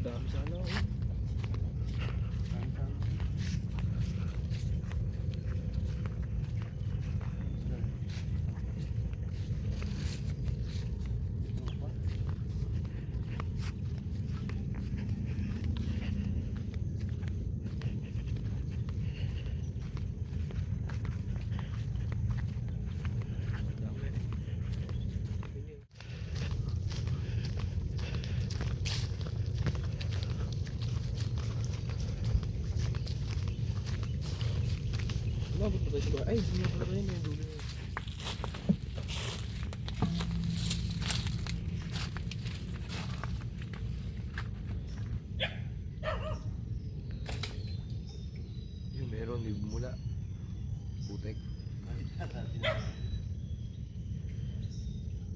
Dami sana ako. Umabot pa tayo sa bahay. Ay, hindi na pala yun yung dulo yun. Yung meron, may bumula. Putek.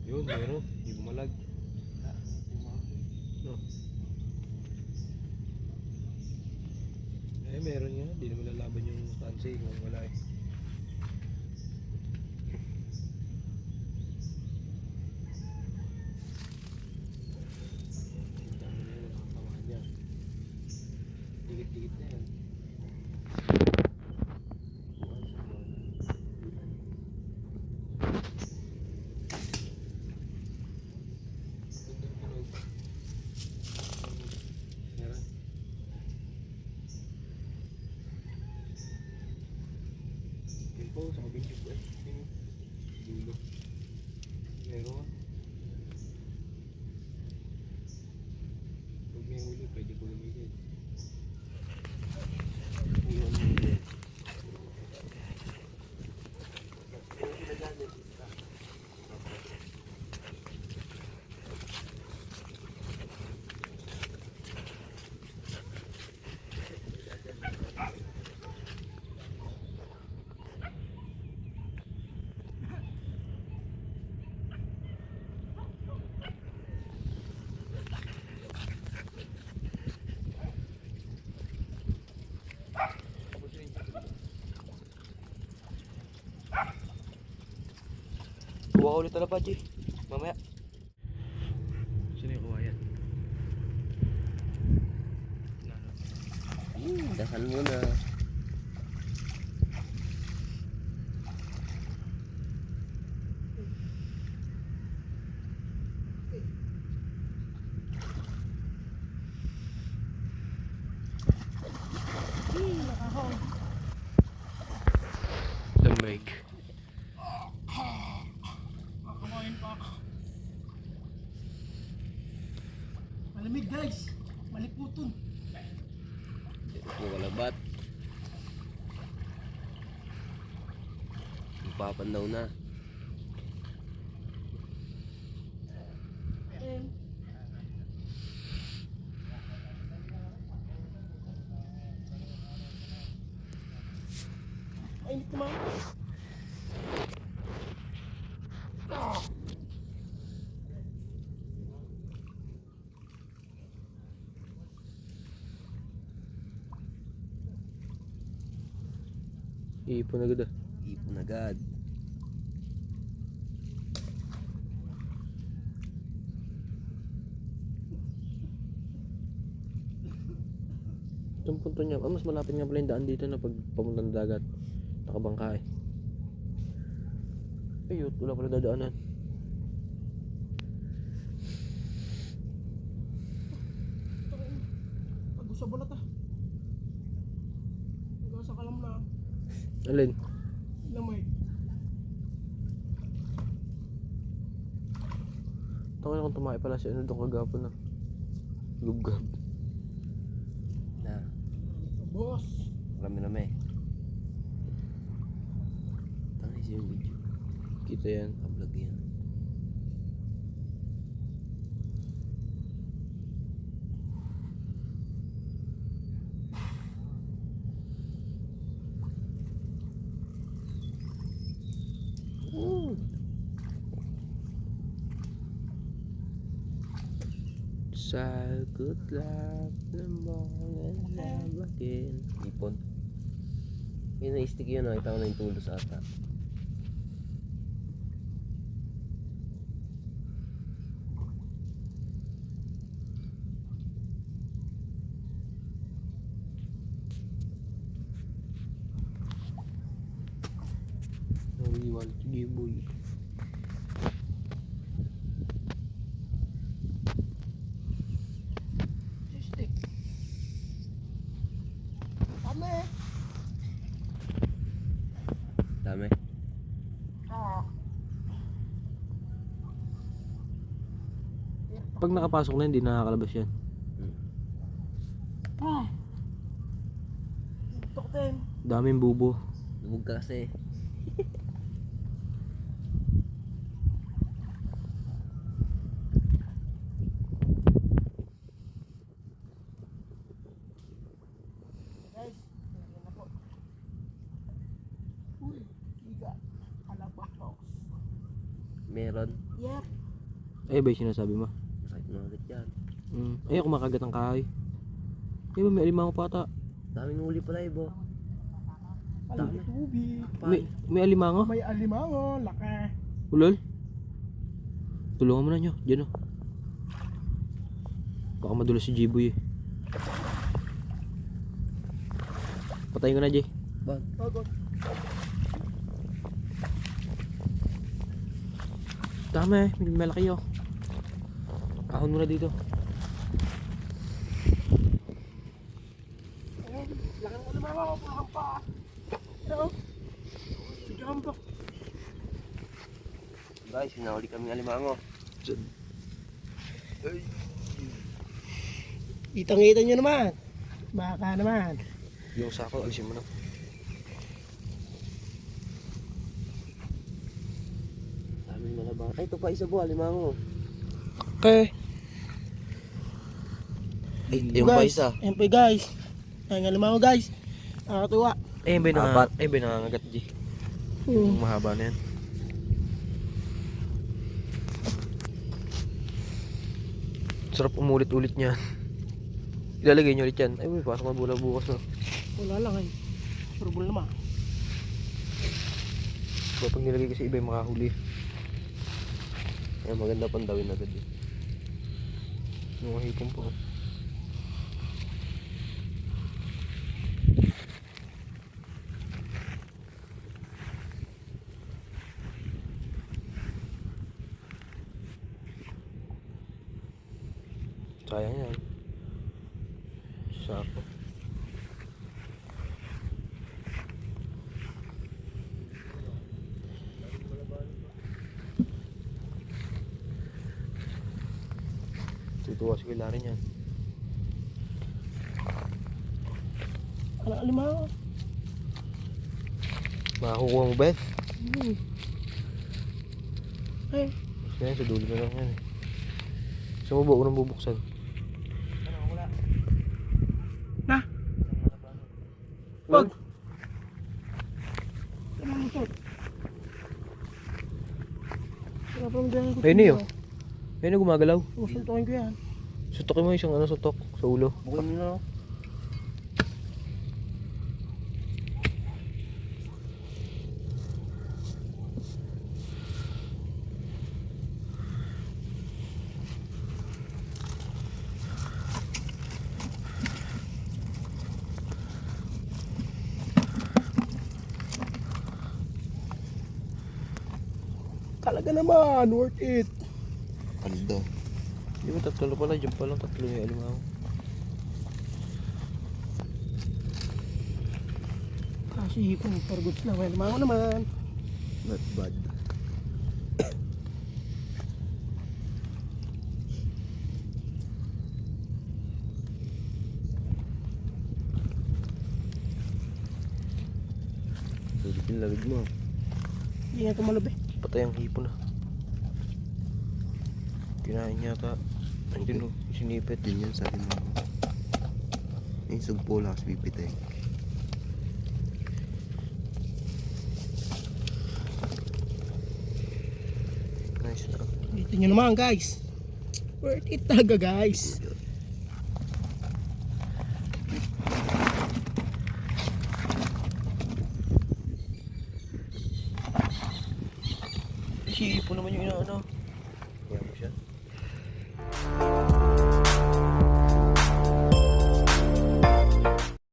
Yun, meron. May bumalag. No. Eh, meron yun. Hindi naman lalaban yung tansay kung wala eh. Dikit-dikit na yan. Ito, sa kabing ko eh. Dulo. Meron. Pag may huli, pwede ko lumigid. Iwan mo yun. Kuha ulit na pa, G. Mamaya. Sino yung kuha yan? Dasal muna. Lamig. Malamig guys, maliputon. Walabat. Ipapandaw na. Ay, hindi naman. Iipon agad ah. Ipon agad. Itong punto niya, mas malapit nga pala yung daan dito na pag papunta ng dagat. Nakabangka eh. Ayun, wala pala dadaanan. Pag sa balat ah. Hanggang sa kalam na. Alin? Lamay. Taka na kung tumakay pala si ano doon kagapon na. Gubgab. Na. Boss. Rami-rami. Tangis yung video. Kita yan. Vlog yan. Sa good luck, the morning love again. Ipon. Yun na stick yun, nakita ko na yung tulos ata. Pag nakapasok na hindi nakakalabas yan. Tok din. Daming bubo. Lumog ka kasi. Guys, tingnan na po. Uy, giga. Kalabak box. Meron. Yep. Ay ba yung sinasabi mo? Masakit na ulit yan. Ay kumakagat ng kahoy. Ay ba may alimango pa ata? Daming huli pala ibo. Palang tubig. May alimango? May alimango. Laki. Ulol? Tulungan mo na nyo. Diyan o. Baka madulas si Jiboy eh. Patayin ko na Jay. Bag. Agad. Tama eh. May malaki oh. Ahon mo na dito. Ayun, laki ng alimango. Pulang pa. Ano? Sige ba? Guys, hinahuli kami ng alimango. Itang-ita nyo naman. Baka naman. Yung sako, alisin mo na. Daming malabang. Ay, ito pa isa po, alimango. Okay. Ay, yung pa Guys, isa. ayun po guys. Ay, nga limango guys. Nakakatuwa. Ay, yung ba yung Apat. ay, ba yung nangangagat Jay? Yung mahaba na yan. Sarap umulit-ulit niya. Ilalagay niyo ulit yan. Ay, may pasok na bula bukas na. Wala lang ay. Probable naman. Diba, pag nilagay ko sa iba yung makahuli. Ay, maganda pang dawin agad eh. Yung hipon po. Sayang yan. Sako. Tutuwa si Kuya rin yan. Ano limango? Makakukuha mo ba yan? Ay, Basta yan, sa dulo na lang yan eh. Gusto mo ba unang bubuksan? na. Wag. Ano mo to? Wala pa naman dyan. Ayun na yun. Ayun na gumagalaw. Susuntukin ko yan. Sutokin mo isang ano sutok sa ulo. Bukuin mo na. Talaga naman, worth it. Aldo. Di ba tatlo pala? Diyan pa lang tatlo yung alimango. Kasi kung for goods lang, may limango naman. Not bad. Sulit yung lagid mo. Hindi nga tumalab eh. Patay ang hipon na. Kinain yata. Ayun o, sinipit. Din yan sabi mo. Yung sugpo lakas pipit eh. Nice na. Dito nyo naman guys. Worth it talaga guys. Si hipon naman yung inaano. Kaya mo siya.